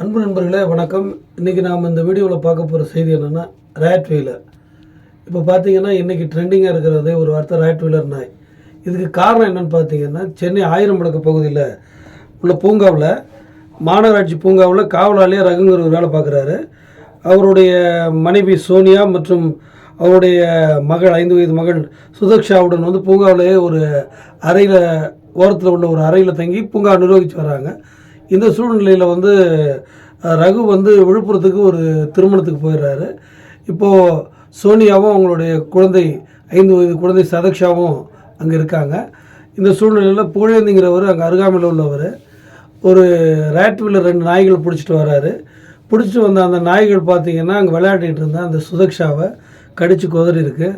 அன்பு நண்பர்களே வணக்கம். இன்றைக்கி நாம் இந்த வீடியோவில் பார்க்க போகிற செய்தி என்னென்னா ரேட் வீலர். இப்போ பார்த்தீங்கன்னா இன்றைக்கி ட்ரெண்டிங்காக இருக்கிறதே ஒரு வார்த்தை ரேட் வீலர் நாய். இதுக்கு காரணம் என்னென்னு பார்த்தீங்கன்னா, சென்னை ஆயிரம் விளக்கு பகுதியில் உள்ள பூங்காவில், மாநகராட்சி பூங்காவில் காவலாளியாக ரகுங்கிற ஒரு வேலை பார்க்குறாரு. அவருடைய மனைவி சோனியா மற்றும் அவருடைய மகள் 5 வயது மகள் சுதக்ஷாவுடன் வந்து பூங்காவிலேயே ஒரு அறையில், ஓரத்தில் உள்ள ஒரு அறையில் தங்கி பூங்கா நிர்வகித்து வராங்க. இந்த சூழ்நிலையில் வந்து ரகு வந்து விழுப்புரத்துக்கு ஒரு திருமணத்துக்கு போயிடுறாரு. இப்போது சோனியாவும் அவங்களுடைய குழந்தை 5 வயது குழந்தை சதக்ஷாவும் அங்கே இருக்காங்க. இந்த சூழ்நிலையில் புகழேந்திங்கிறவர் அங்கே அருகாமையில் உள்ளவர் ஒரு ரேட் வீலர் 2 நாய்கள் பிடிச்சிட்டு வர்றாரு. பிடிச்சிட்டு வந்த அந்த நாய்கள் பார்த்திங்கன்னா அங்கே விளையாடிட்டு இருந்தால் அந்த சுதக்ஷாவை கடித்து குதறி இருக்குது.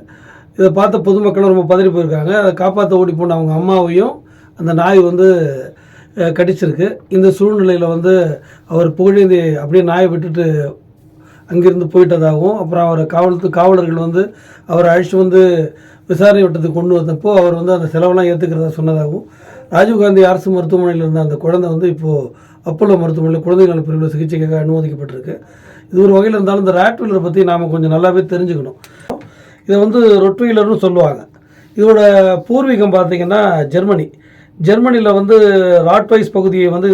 இதை பார்த்த பொதுமக்களும் ரொம்ப பதறி போயிருக்காங்க. அதை காப்பாற்ற ஓடி போன அவங்க அம்மாவையும் அந்த நாய் வந்து கடிச்சிருக்கு. இந்த சூழ்நிலையில் வந்து அவர் புகழேந்தி அப்படியே நாயை விட்டுட்டு அங்கேருந்து போயிட்டதாகவும், அப்புறம் அவரை காவலர்கள் வந்து அவரை அழைச்சிட்டு வந்து விசாரணை வட்டத்துக்கு கொண்டு வந்தப்போ அவர் வந்து அந்த செலவெல்லாம் ஏற்றுக்கிறதா சொன்னதாகவும், ராஜீவ்காந்தி அரசு மருத்துவமனையில் இருந்த அந்த குழந்தை வந்து இப்போது அப்போலோ மருத்துவமனையில் குழந்தை நல பிரிவில் சிகிச்சைக்காக அனுமதிக்கப்பட்டிருக்கு. இது ஒரு வகையில் இருந்தாலும் இந்த ரேட் வீலரை பற்றி நாம் கொஞ்சம் நல்லாவே தெரிஞ்சுக்கணும். இதை வந்து ரொட் வீலர்னு சொல்லுவாங்க. இதோட பூர்வீகம் பார்த்திங்கன்னா ஜெர்மனியில் வந்து ராட்வைஸ் பகுதியை வந்து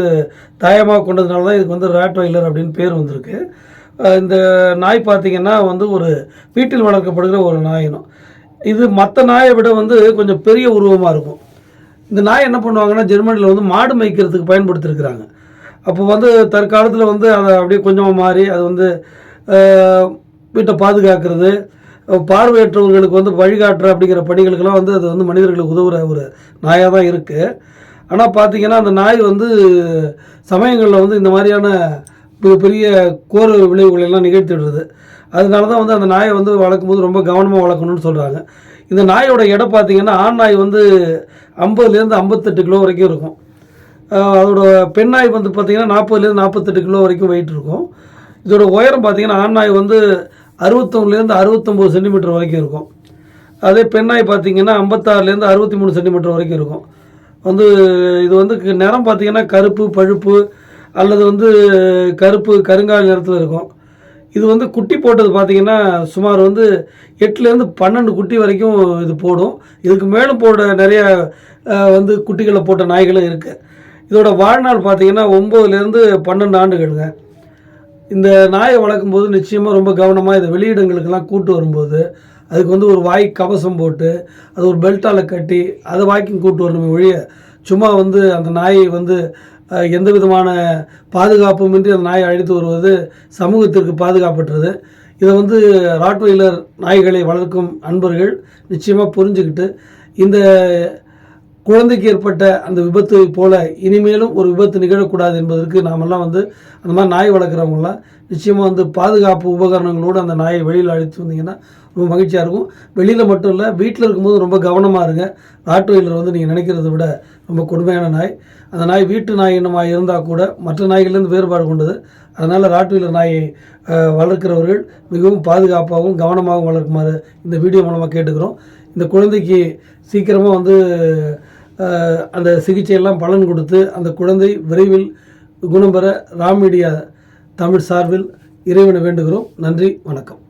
தாயமாக கொண்டதுனால தான் இதுக்கு வந்து ரேட் வைலர் அப்படின்னு பேர் வந்திருக்கு. இந்த நாய் பார்த்திங்கன்னா வந்து ஒரு வீட்டில் வளர்க்கப்படுகிற ஒரு நாயினம். இது மற்ற நாயை விட வந்து கொஞ்சம் பெரிய உருவமாக இருக்கும். இந்த நாய் என்ன பண்ணுவாங்கன்னா, ஜெர்மனியில் வந்து மாடு மேய்க்கிறதுக்கு பயன்படுத்தியிருக்கிறாங்க. அப்போ வந்து தற்காலத்தில் வந்து அதை அப்படியே கொஞ்சமாக மாறி அது வந்து வீட்டை பாதுகாக்கிறது, பார்வையற்றவர்களுக்கு வந்து வழிகாட்டுற அப்படிங்கிற பணிகளுக்கெல்லாம் வந்து அது வந்து மனிதர்களுக்கு உதவுற ஒரு நாயாக தான் இருக்குது. ஆனால் பார்த்திங்கன்னா அந்த நாய் வந்து சமயங்களில் வந்து இந்த மாதிரியான பெரிய கோர விளைவுகளெல்லாம் நிகழ்த்திடுறது. அதனால தான் வந்து அந்த நாயை வந்து வளர்க்கும்போது ரொம்ப கவனமாக வளர்க்கணும்னு சொல்கிறாங்க. இந்த நாயோட எடை பார்த்திங்கன்னா ஆண் நாய் வந்து 50லேருந்து 58 கிலோ வரைக்கும் இருக்கும். அதோட பெண் நாய் வந்து பார்த்திங்கன்னா 40லேருந்து 48 கிலோ வரைக்கும் வெயிட் இருக்கும். இதோட உயரம் பார்த்திங்கன்னா ஆண் நாய் வந்து 61லேருந்து 69 சென்டிமீட்டர் வரைக்கும் இருக்கும். அதே பெண்ணாய் பார்த்திங்கன்னா 56லேருந்து 63 சென்டிமீட்டர் வரைக்கும் இருக்கும். வந்து இது வந்து நிறம் பார்த்திங்கன்னா கருப்பு பழுப்பு அல்லது வந்து கருப்பு கருங்கால் நிறத்தில் இருக்கும். இது வந்து குட்டி போட்டது பார்த்திங்கன்னா சுமார் வந்து 8லேருந்து 12 குட்டி வரைக்கும் இது போடும். இதுக்கு மேலும் போட நிறைய வந்து குட்டிகளை போட்ட நாய்களும் இருக்குது. இதோட வாழ்நாள் பார்த்திங்கன்னா 9லேருந்து 12 ஆண்டுகளுங்க. இந்த நாயை வளர்க்கும்போது நிச்சயமாக ரொம்ப கவனமாக இதை வெளியிடங்களுக்கெல்லாம் கூட்டு வரும்போது அதுக்கு வந்து ஒரு வாய் கவசம் போட்டு அது ஒரு பெல்ட்டால் கட்டி அதை வாய்க்கும் கூட்டு வரணும் ஒழிய சும்மா வந்து அந்த நாயை வந்து எந்த விதமான பாதுகாப்புமின்றி அந்த நாயை அழைத்து வருவது சமூகத்திற்கு பாதுகாப்பற்றது. இதை வந்து ராட்வைலர் நாய்களை வளர்க்கும் அன்பர்கள் நிச்சயமாக புரிஞ்சுக்கிட்டு இந்த குழந்தைக்கு ஏற்பட்ட அந்த விபத்தை போல் இனிமேலும் ஒரு விபத்து நிகழக்கூடாது என்பதற்கு நாமெல்லாம் வந்து அந்த மாதிரி நாய் வளர்க்குறவங்களாம் நிச்சயமாக வந்து பாதுகாப்பு உபகரணங்களோடு அந்த நாயை வெளியில் அழைத்து வந்தீங்கன்னா ரொம்ப மகிழ்ச்சியாக இருக்கும். வெளியில் மட்டும் இல்லை, வீட்டில் இருக்கும்போது ரொம்ப கவனமாக இருங்க. ராட்வைலர் வந்து நீங்கள் நினைக்கிறத விட ரொம்ப கொடுமையான நாய். அந்த நாய் வீட்டு நாய் இனமாக இருந்தால் கூட மற்ற நாய்கள்லேருந்து வேறுபாடு கொண்டது. அதனால் ராட்வைலர் நாயை வளர்க்குறவர்கள் மிகவும் பாதுகாப்பாகவும் கவனமாகவும் வளர்க்குமாறு இந்த வீடியோ மூலமாக கேட்டுக்கிறோம். இந்த குழந்தைக்கு சீக்கிரமாக வந்து அந்த சிகிச்சையெல்லாம் பலன் கொடுத்து அந்த குழந்தை விரைவில் குணம் பெற ராம் மீடியா தமிழ் சார்பில் இறைவனை வேண்டுகிறோம். நன்றி, வணக்கம்.